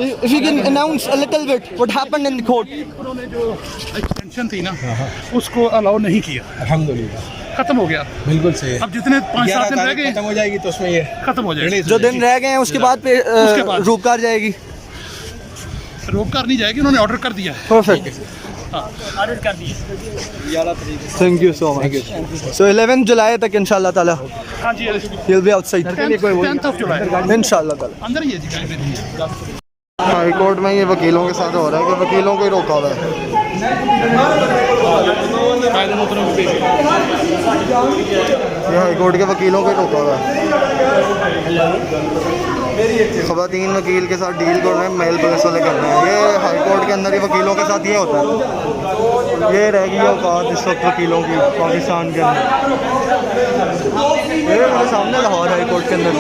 If you can announce a little bit what happened in the court. उन्होंने जो extension थी ना उसको अलाउ नहीं किया, अल्हम्दुलिल्लाह खत्म हो गया। बिल्कुल सही है। अब जितने 5-7 दिन रह गए खत्म हो जाएगी तो उसमें ये खत्म हो जाएगी। जो दिन रह गए हैं उसके बाद रोक कर जाएगी, रोक कर नहीं जाएगी, उन्होंने ऑर्डर कर दिया है। परफेक्ट, ऑर्डर कर दिया। Thank you so much. So 11 जुलाई तक इंशाल्लाह ताला हाँ जी, he'll be outside 10th of जुलाई इंशाल्लाह ताला। अंदर ही है जी। हाई कोर्ट में ये वकीलों के साथ हो रहा है कि वकीलों को ही रोका हुआ है। ये हाई कोर्ट के वकीलों को ही रोका हुआ है। ख़वातीन वकील के साथ डील कर रहे हैं, मेल पुलिस वाले कर रहे हैं। ये हाई कोर्ट के अंदर ही वकीलों के साथ ये होता है। ये रहेगी औकात इस वक्त वकीलों की पाकिस्तान के अंदर। ये मेरे सामने लाहौर हाई कोर्ट के अंदर